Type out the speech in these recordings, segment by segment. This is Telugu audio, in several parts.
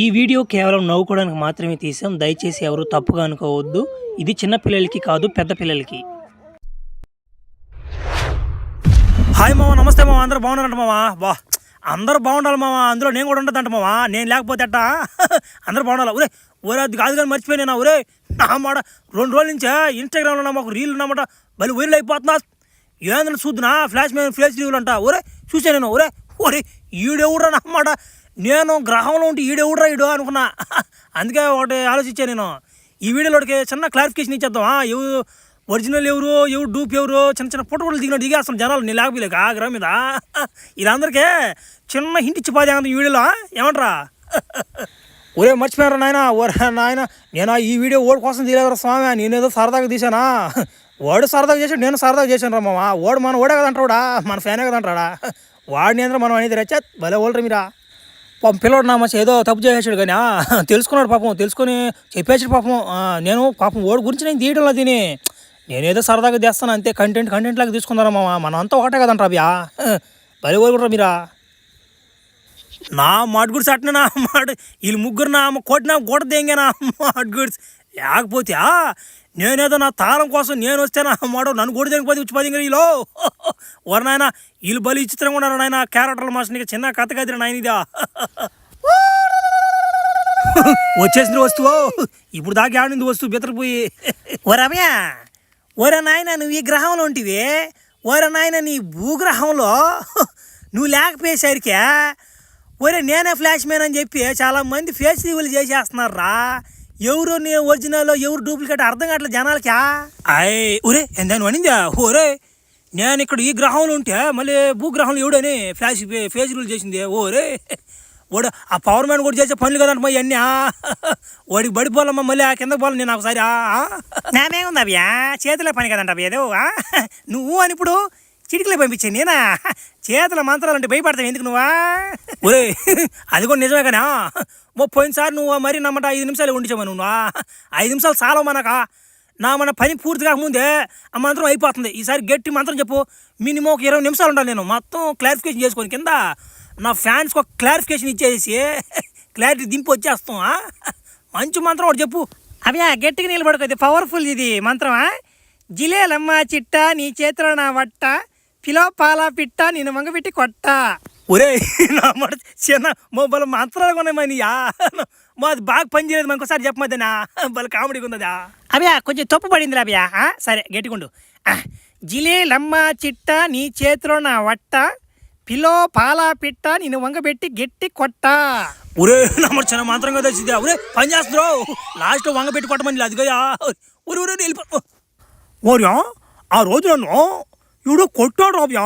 ఈ వీడియో కేవలం నవ్వుకోవడానికి మాత్రమే తీసాం. దయచేసి ఎవరు తప్పుగా అనుకోవద్దు. ఇది చిన్న పిల్లలకి కాదు, పెద్ద పిల్లలకి. హాయ్ మామ, నమస్తే మామ. అందరూ బాగున్నారంట మామ. బా అందరూ బాగుండాలి మామ, అందులో నేను కూడా ఉండదంట మామ. నేను లేకపోతే అట్ట అందరూ బాగుండాలి. ఒరే ఒరే అది కాదు కానీ మర్చిపోయినా. ఒరే నా మాట 2 రోజుల నుంచే ఇన్స్టాగ్రామ్లో మాకు రీల్ ఉన్నమాట బలి వైరల్ అయిపోతున్నా. ఏందని చూద్దునా ఫ్లాష్ రీల్ అంట. ఒరే చూసా నేను. ఒరే ఒరే ఈడెవడ్రా నన్నమాట. నేను గ్రహంలో ఉంటే ఈడెవడ్రా ఈడు అనుకున్నా. అందుకే ఒకటి ఆలోచించాను నేను. ఈ వీడియోలోకి చిన్న క్లారిఫికేషన్ ఇచ్చేద్దాం. ఎవరు ఒరిజినల్ ఎవరు, ఎవరు డూప్ ఎవరు, చిన్న చిన్న ఫోటోలు దిగేస్తాను జనాలు. నేను లేకపోలేక ఆ గ్రహం మీద వీళ్ళందరికీ చిన్న హింట్ ఇచ్చి పోతే ఈ వీడియోలో ఏమంటారా? ఒరే మర్చిపోయారా నాయన. ఒరే నాయన, నేను ఈ వీడియో ఓడి కోసం తీయలేదురా స్వామి. నేనేదో సరదాగా తీసానా. వాడు సరదాగా చేసాడు, నేను సరదాగా చేశాను రా మామ. వాడు మన ఓడే కదంటాడా, మన ఫ్యానే కదంటాడా. వాడిని అందరూ మనం అనేది రచ్చ భలే ఓల్రా మీరా. పాపం పిల్లడు నా మంచి ఏదో తప్పు చేసాడు కానీ తెలుసుకున్నాడు పాపం. తెలుసుకొని చెప్పేసాడు పాపం. నేను పాపం ఓడి గురించి నేను తీయడంలో తిని నేనేదో సరదాగా చేస్తాను అంతే. కంటెంట్ లాగా తీసుకున్నారా మామ. మనం అంతా ఒకటే కదంటారా అభ్యా. భలే ఓడుకుంటారా మీరా. నా మాట గుడ్స్ అట్నే నా మాట. వీళ్ళు ముగ్గురు నా కొట్టినా గోడ దేంగే నా మాట గుడ్స్. లేకపోతే నేనేదో నా తాళం కోసం నేను వస్తే నా మాట నన్ను కూడా దేనిపోతే ఉచ్చిపోతే వీళ్ళు వర నాయన. వీళ్ళు బలి విచిత్రంగా ఉన్నారు నాయన. క్యారెక్టర్ల మాస్టర్ చిన్న కథ కదిరి నాయన ఇదా. వచ్చేసింది వస్తువు. ఇప్పుడు దాకా ఆడింది వస్తువు బెతరిపోయి. ఒరమ్యా ఒరే నాయన, నువ్వు ఈ గ్రహంలో ఉంటివి. ఒరే నాయన, నీ భూగ్రహంలో నువ్వు లేకపోయేసరికే ఒరే నేనే ఫ్లాష్ మ్యాన్ అని చెప్పి చాలామంది ఫేస్ రివీల్ చేసేస్తున్నారా. ఎవరు నీ ఒరిజినల్ ఎవరు డూప్లికేట్ అర్థం కావట్లేదు జనాలకి. ఒరే ఎందాను అనిందా. ఒరే నేను ఇక్కడ ఈ గ్రహంలో ఉంటే మళ్ళీ భూగ్రహంలో ఎవడని ఫేస్ రివీల్ చేసింది. ఓరే వాడు ఆ పవర్ మ్యాన్ కూడా చేసే పనులు కదంట ఇవన్నీ. వాడికి పడిపోవాలమ్మా మళ్ళీ ఆ కింద పోవాలి. నేను ఒకసారి నామేముంది అవ్యా, చేతిలో పని కదంట అవి ఏదో. నువ్వు అని ఇప్పుడు చిటికలే పంపించాను నేనా. చేతుల మంత్రాలు అంటే భయపడతావు ఎందుకు నువ్వా. ఒరే అది కూడా నిజమే కానీ 30 సార్లు నువ్వు మరి నమ్మట 5 నిమిషాలు ఉండిచావు. నువ్వు 5 నిమిషాలు చాలా మనకా. మన పని పూర్తి కాకముందే ఆ మంత్రం అయిపోతుంది. ఈసారి గట్టి మంత్రం చెప్పు. మినిమం ఒక 20 నిమిషాలు ఉండాలి. నేను మొత్తం క్లారిఫికేషన్ చేసుకొని కింద నా ఫ్యాన్స్కి ఒక క్లారిఫికేషన్ ఇచ్చేసి క్లారిటీ దింపి వచ్చేస్తాం. మంచి మంత్రం ఒకటి చెప్పు. అవ్యా గట్టిగా నిలబడుకోది పవర్ఫుల్ ఇది మంత్రమా. జిలేలమ్మ చిట్ట నీ చేతిలో నా వట్ట, పిలో పాల పిట్ట నేను వంగబెట్టి కొట్ట. ఒరే నా మాట చిన్న మొబైల్ మంత్రాలు ఉన్నాయా. మాది బాగా పని చేయలేదు. మనకోసారి చెప్పమద్దనా వాళ్ళ కామెడీగా ఉందా. అవ్యా కొంచెం తప్పు పడింది అవ్యా. సరే గట్టిగుండు. జిలేలమ్మ చిట్ట నీ చేతిలో నా వట్ట, పిలో పాల పిట్ట నేను వంగబెట్టి గట్టి కొట్ట. ఒరే నమ్మరు చిన్న మంత్రంగా తెచ్చిద్దా. ఒరే పని చేస్తున్నావు. లాస్ట్ వంగబెట్టి కొట్టమని అది కదా. ఒరే ఒరే వెళ్ళిపో. ఓరియా ఆ రోజు నన్ను ఇవిడు కొట్టాడు రాబ్యా.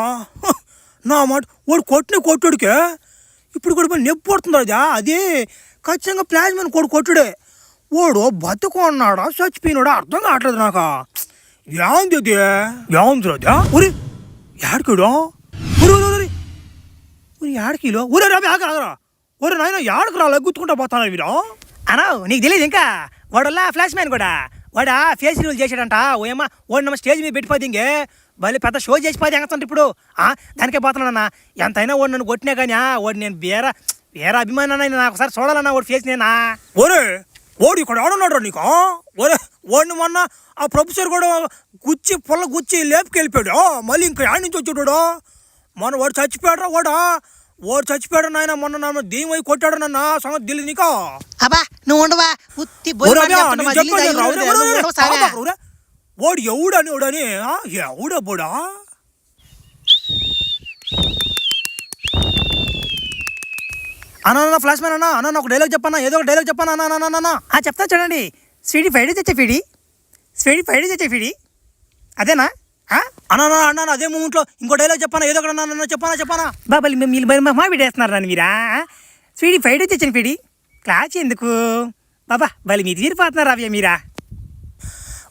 నా మాట వాడు కొట్టాడుకే ఇప్పుడు కూడా నొప్పి పడుతుంది రాజా. అది ఖచ్చితంగా ప్లాజ్ మీద కొట్టుడే. వాడు బతుకున్నాడా చచ్చిపోయినాడా అర్థం కావట్లేదు నాకు. ఏంది అది ఏముంది రాజా. ఒరే ఏడకిడు. ఒరే ఏడకిలో. ఒరే రాబి ఆగరా. ఒరే నాయన ఏడకు రా గుర్తుకుంటా పోతాను వీరు అనా. నీకు తెలియదు ఇంకా వాడల్లా ఫ్లాష్ మ్యాన్ కూడా. వాడా ఫేస్ రివీల్ చేశాడంట. ఓయమ్మ వాడు నమ్మ స్టేజ్ మీద పెట్టిపోతే ఇంకే మళ్ళీ పెద్ద షో చేసిపోతే ఎంగంటే ఇప్పుడు దానికే పోతున్నానన్నా. ఎంతైనా వాడు నన్ను కొట్టినా కానీ వాడు నేను వేరే అభిమానాన్ని నాకు ఒకసారి చూడాలన్నా వాడు ఫేస్ నేనా. ఒరే వాడు ఇక్కడ ఆడున్నాడు నీకు. ఒరే వాడిని మొన్న ఆ ప్రొఫెసర్ కూడా పుల్ల గుచ్చి లేపుకెళ్ళిపోయాడు. మళ్ళీ ఇంకా యాడ్ నుంచి వచ్చాడు. మొన్న వాడు చచ్చిపోయాడు రా. వాడు చచ్చిపోయాడు నాయన. మొన్న నన్ను దీని పోయి కొట్టాడు నన్ను. సంగతి తెలియదు నీకు. నువ్వు ఉండవా వాడు ఎవడని ఎవడబ్బోడా. అన్న ఫ్లాష్ మ్యాన్ అన్న ఒక డైలాగ్ చెప్పన్నా. ఏదో ఒక డైలాగ్ చెప్పానా అన్న. చెప్తా చూడండి. స్వీడీ ఫ్రైడే తెచ్చే ఫిడి అదేనా అన్న అదే మూమెంట్లో ఇంకో డైలాగ్ చెప్పానా. ఏదో ఒకటి చెప్పానా. బాబాలి మీరు మా విడేస్తున్నారు నన్ను మీరా. స్వీడీ ఫ్రైడే తెచ్చిన ఫిడి క్లాస్ ఎందుకు బాబా బలి మీరు తీరిపోతున్నారు అవ్యా మీరా.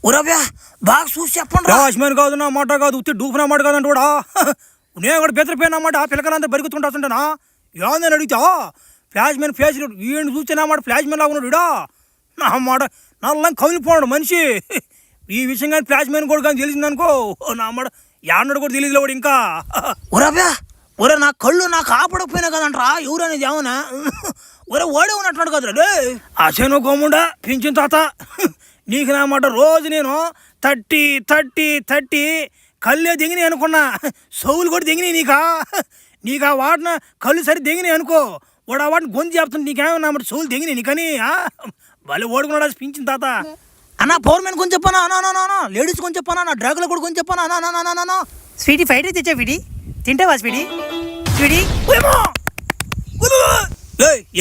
ఊరవ్యా బాగా చూసి చెప్పండి. ఫ్లాష్ మ్యాన్ కాదు నా మాట కాదు. ఉత్తి డూపు నా మాట కాదంటే కూడా నేను కూడా బెదిరిపోయిన మాట. పిల్లకాయలంతా బరిగుతుంటుంటా ఏందని అడిగితా. ఫ్లాష్ మ్యాన్ ఫేస్ వీడిని చూస్తే నా మాట ఫ్లాష్ మ్యాన్ లాగా ఉన్నాడు. నా మాట నల్లం కమిలిపోయాడు మనిషి. ఈ విషయం కానీ ఫ్లాష్ మ్యాన్ కూడా కానీ తెలిసిందనుకో నా మాట యాన్నడు కూడా తెలియదు వాడు ఇంకా. ఊరవ్యా ఒరే నా కళ్ళు నాకు ఆపడకపోయినా కదంట్రా ఎవరు అనేది ఏమన్నా ఒరే ఓడే ఉన్నట్టున్నాడు కదరా రే అసేను గోముండా పింఛన్ తాత నీకు నా మాట రోజు నేను 30 కళ్ళే దిగినాయి అనుకున్నా సౌలు కూడా దిగినాయి నీకా వాడిన కళ్ళు సరి దిగినాయి అనుకో వాడు ఆ వాడిని గొంతు చెప్తుంది నీకేమన్నా మాట సౌలు దిగినాయి నీకని భలే ఓడుకున్నాడు పింఛన్ తాత అన్న పవర్ మ్యాన్ కొంచెం చెప్పానా అన్నా లేడీస్ కొంచెం చెప్పానా నా డ్రాగులో కూడా కొంచెం చెప్పానా అన్నా స్వీటీ ఫ్రైడ్ రైస్ తెచ్చా స్వీటీ తింటావా స్వీటీ స్వీటీ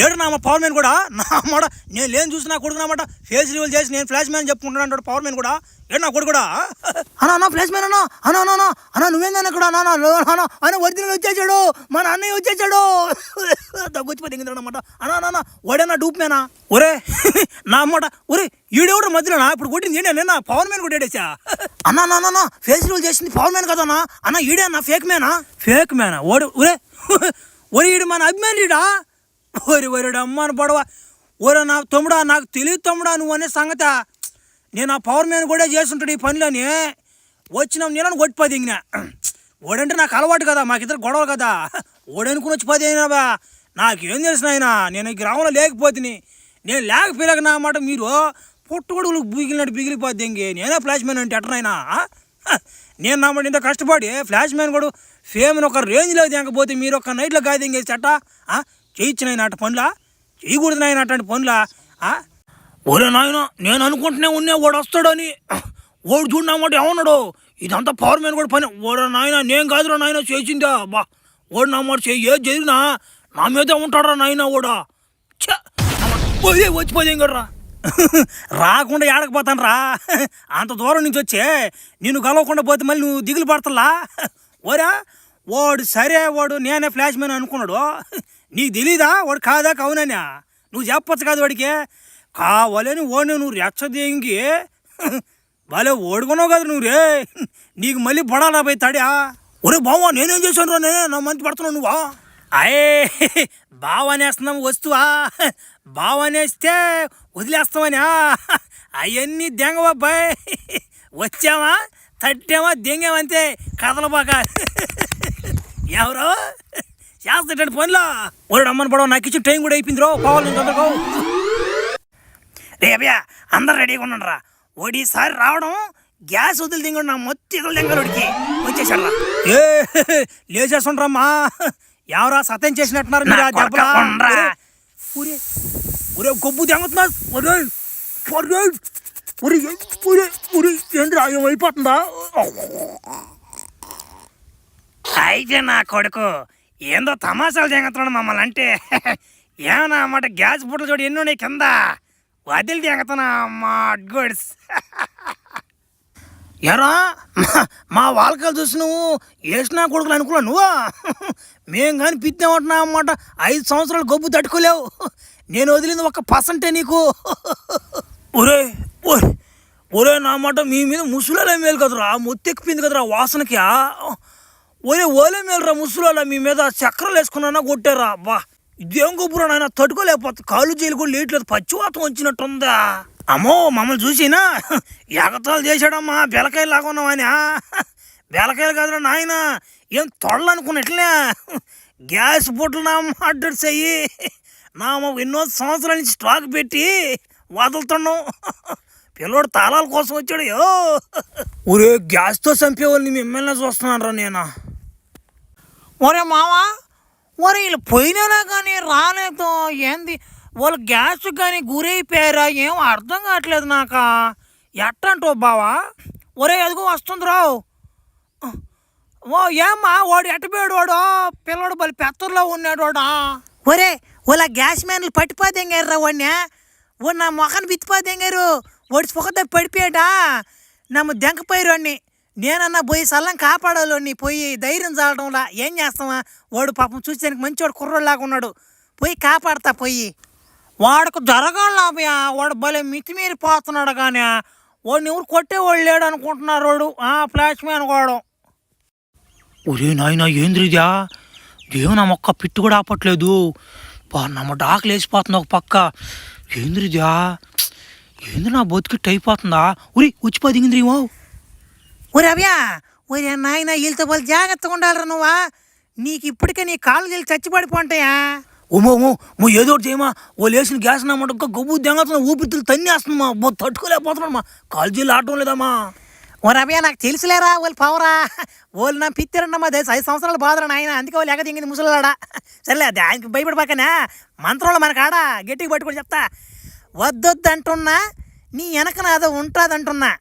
ఏడు నా పవర్ మ్యాన్ కూడా నా మాట నేను లేని చూసి నా కొడుకు నామాట ఫేస్ రివీల్ చేసి నేను ఫ్లాష్ మ్యాన్ చెప్పుకుంటున్నాను అంటాడు పవర్ మ్యాన్ కూడా ఏడు నా కొడుకు కూడా అన్నా ఫ్లాష్ మ్యాన్ అన్నా నువ్వేందన్నా కూడా అన్న ఒరిజినల్ వచ్చేసాడు మన అన్నయ్య వచ్చేసాడు దగ్గొచ్చిపోయి దిగిందన్నమాట అన్నా ఓడేనా డూప్ మేనా ఒరే నా అమ్మట ఒరే ఈడెవడు మధ్యలోనా ఇప్పుడు కొట్టింది ఏంటి నేను పవర్ మ్యాన్ కూడా ఏడేసా అన్నా ఫేస్ రివీల్ చేసింది పవర్ మ్యాన్ కదన్నా అన్న ఈడేనా ఫేక్ మేనా ఒరే ఈడు మన అభిమానిడా ఒరి అమ్మాను పడవ ఒరే నా తమ్ముడా నాకు తెలియదు తమ్ముడా నువ్వు అనే సంగత నేను ఆ పవర్ మ్యాన్ కూడా చేస్తుంటాడు ఈ పనిలోని వచ్చినాం నేను కొట్టి 10 దిగినా ఓడంటే నాకు అలవాటు కదా మాకిద్దరు గొడవ కదా ఓడనుకుని వచ్చి 10 అయినావా నాకేం తెలిసిన ఆయన నేను ఈ గ్రామంలో లేకపోతుంది నేను లేకపోయాక నా మాట మీరు పుట్టుకొడుకులు బిగిలిపోద్ది ఇంకే నేనే ఫ్లాష్ మ్యాన్ అంటే ఎట్టనైనా నేను నా మాట ఇంత కష్టపడి ఫ్లాష్ మ్యాన్ కూడా ఫేమ్ని ఒక రేంజ్లో దిగకపోతే మీరు ఒక నైట్లో గాయదింగేసి చట్ట చేయించిన అటు పనులా చేయకూడదు నాయన అట్లాంటి పనులా ఒరే నాయన నేను అనుకుంటూనే ఉన్నా వాడు వస్తాడని వాడు చూడమాట ఏమన్నాడు ఇదంతా పవర్ మ్యాన్ కూడా పని ఓడ నాయన నేను కాదురా నాయన చేసిందా బా ఓడు నా మాట చేయి ఏది జరిగినా నా మీదే ఉంటాడరా నాయన కూడా వచ్చిపోతే కదరా రాకుండా ఏడకపోతాను రా అంత దూరం నుంచి వచ్చే నిన్ను కలవకుండా పోతే మళ్ళీ నువ్వు దిగులు పడతలా ఓరా వాడు సరే వాడు నేనే ఫ్లాష్ మ్యాన్ అనుకున్నాడు నీకు తెలీదా వాడు కాదా కావునన్నా నువ్వు చెప్పచ్చు కాదు వాడికి కావాలని ఓడి నువ్వు రెచ్చదేంగి భలే ఓడుకున్నావు కదా నువ్వు రే నీకు మళ్ళీ పడాలా పోయి తడా ఒరే బావా నేనేం చేశాను రా నేనే నా మంచి పడుతున్నావు నువ్వా అయ్యే బావనేస్తున్నావు వస్తువా బావనేస్తే వదిలేస్తామని అవన్నీ దెంగబాబాయ్ వచ్చామా తట్టామా దెంగామంతే కదలబాక ఎవరో చేస్తాడు పనిలో ఒరే అమ్మని పడవ నాకు ఇచ్చిన టైం కూడా అయిపోయింది రో పోవాలి నేను తొందరగా రే అభ్యా అందరు రెడీగా ఉన్నాడు రా ఓడిసారి రావడం గ్యాస్ వదిలి దింగడు నా మొత్తం ఇతలు దింగడికి వచ్చేసాడు రా లేచేస్తుండ్రమ్మా ఎవరా సత్యం చేసినట్టున్నారు మీరు ఆ దెబ్బలా ఒరే గొబ్బు దింగుతున్నా ఏంటి ఏమైపోతుందా అయితే నా కొడుకు ఏందో తమాషాలు దింగుతున్నాడు మమ్మల్ని అంటే ఏమన్నా అన్నమాట గ్యాస్ బుట్టలు చూడు ఎన్నో కింద వదిలి దింగుతున్నా మా గుడ్స్ ఎరా మా వాళ్ళకాలు చూసి నువ్వు వేసినా కొడుకులు అనుకున్నా నువ్వా మేం కానీ పిద్దామంటున్నా అన్నమాట 5 సంవత్సరాలు గొబ్బు తట్టుకోలేవు నేను వదిలింది 1% నీకు ఒరే నా మాట మీ మీద ముసులలో మేలు కదరా మొత్తెక్కిపోయింది కదరా వాసనకి ఓలే మేలురా ముసులలో మీ మీద చక్రాలు వేసుకున్నా కొట్టారా బా ఇదేం గొప్పరా నాయన తట్టుకోలేకపోతే కాళ్ళు జైలు కూడా లేట్లేదు పచ్చివాతం వచ్చినట్టుందా అమ్మో మమ్మల్ని చూసినా ఎగతాలు చేశాడమ్మా బెలకాయలు లాగా ఉన్నామని బెలకాయలు కాదురా నాయన ఏం తొడలనుకున్నట్లే గ్యాస్ బొట్టలు నా అడ్రస్ అయ్యి నా ఎన్నో సంవత్సరాల నుంచి స్టాక్ పెట్టి వదులుతున్నాం పిల్లోడు తాళాల కోసం వచ్చాడు ఒరే గ్యాస్తో చంపేవాళ్ళని మిమ్మల్ని చూస్తున్నాను రా నేను ఒరే మావా ఒరే వీళ్ళు పోయినా కానీ రాలేదు ఏంది వాళ్ళు గ్యాస్ కానీ గురైపోయారా ఏం అర్థం కావట్లేదు నాకా ఎట్టంటో బావా ఒరే ఎదుగు వస్తుంది రావు ఓ ఏమ్మా వాడు ఎట్టపోయాడు వాడు పిల్లడు బలి పెత్తర్లో ఉన్నాడు వాడా ఒరే వాళ్ళ గ్యాస్ మ్యాన్లు పట్టిపోతేంగారు రా వాడిని వాడు నా మొఖాన్ని బిత్తిపోతేంగారు వాడి పొగతో పడిపోయాడా నమ్మ దెంకపోయారు వాడిని నేనన్నా పోయి సల్లం కాపాడాలని పోయి ధైర్యం చాలడంలా ఏం చేస్తావా వాడు పాపం చూసేదానికి మంచివాడు కుర్రోళ్ళలాగా ఉన్నాడు పోయి కాపాడతా పోయి వాడికి జరగాలబయ్యా వాడు భలే మితిమీరిపోతున్నాడు కానీ వాడిని ఎవరు కొట్టేవాడు లేడు అనుకుంటున్నారు వాడు ఫ్లాష్ మ్యాన్ వాడు ఒరే నాయన ఏంద్రిదా దేవునా మొక్క పిట్టు కూడా ఆపట్లేదు నమ్మ డాకులు వేసిపోతుంది ఒక పక్క ఏంద్రిదా ఏంది నా బతికిట్టు అయిపోతుందా ఉరి వచ్చిపోదింది ఒరే అవ్యా ఒరే నాయన వీళ్ళతో వాళ్ళు జాగ్రత్తగా ఉండాలిరా నువ్వా నీకు ఇప్పటికే నీ కాళ్ళు వెళ్ళి చచ్చిపడిపోంటాయా. ఓమో ఏదో ఒకటి చేయమా. ఓ లేచిన గ్యాస్ నామాట గొబ్బు దెంగతున్నా, ఊపిరితిత్తులు తన్నేస్తుందమ్మా. తట్టుకోలేకపోతున్నామ్మా, కాలు చేలు ఆడటం లేదమ్మా. ఓ రవ్య నాకు తెలుసులేరా వాళ్ళు పవరా. వాళ్ళు నా పిత్తిరండమ్మా 5 సంవత్సరాలు బాధరా నాయన, అందుకే వాళ్ళు ఎగ దింగింది ముసలాడా. సర్లే దానికి భయపడిపోకనా, మంత్రంలో మనకు ఆడా గట్టిగా పట్టుకొని చెప్తా. వద్దొద్దంటున్నా నీ వెనక నాదో ఉంటుందంటున్నా,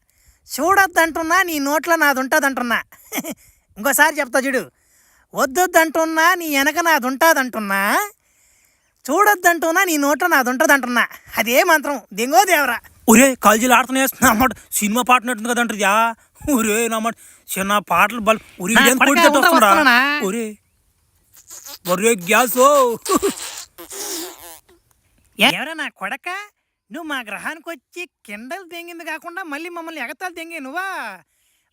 చూడొద్దంటున్నా నీ నోట్లో నాది ఉంటుందంటున్నా. ఇంకోసారి చెప్తా చూడు. వద్దొద్దంటున్నా నీ వెనక నాది ఉంటుందంటున్నా, చూడొద్దంటున్నా నీ నోట్లో నాది ఉంటుందంటున్నా. అదే మంత్రం దింగో దేవరా. ఒరే కాలేజీలు ఆడుతున్నా అన్నమాట, సినిమా పాట నట్టుంది కదంటా. ఒరే నమ్మాట చిన్న పాటలు బల్ ఒరే ఒరే ఒరే గ్యాస్. ఎవరా నా కొడక, నువ్వు మా గ్రహానికి వచ్చి కిండలు తెంగింది కాకుండా మళ్ళీ మమ్మల్ని ఎగతాలు తెంగే నువ్వా?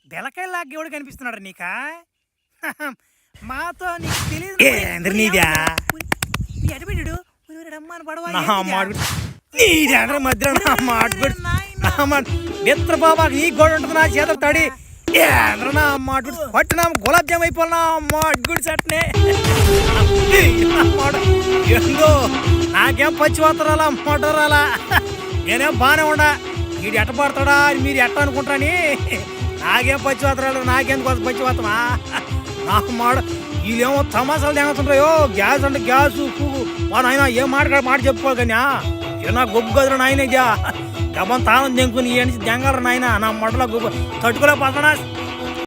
బెలకాయలా దేవుడు కనిపిస్తున్నాడు నీకా? మాతో నీకు తెలియదు నీదా అడిపెట్టాడు మిత్ర బాబా ఈ గోడ ఉంటుంది నా చేతులు తడి పట్టినా గులాబ్ జామ్ అయిపోయినా అడ్గుడి చట్నే ఏందో నాకేం పచ్చిపోతారాలా మోటరాలా. నేనేం బాగానే ఉండా, వీడు ఎట్ట పడతాడా మీరు ఎట్ట అనుకుంటారని. నాకేం పచ్చిపోతారాలు, నాకెందుకు పచ్చిపోతామా. నాకు మాట వీళ్ళేమో తమాసాలు తెంగుతుంటాయో. గ్యాస్ అంటే గ్యాస్ పువ్వు మా నాయన ఏం మాట చెప్పుకోవాలి కానీ చిన్న గొప్ప గదులు నాయన గమం తాను దెంకుని దెంగలరు నాయన. నా మొడలో గొప్ప తట్టుకోలేకపోతున్నా.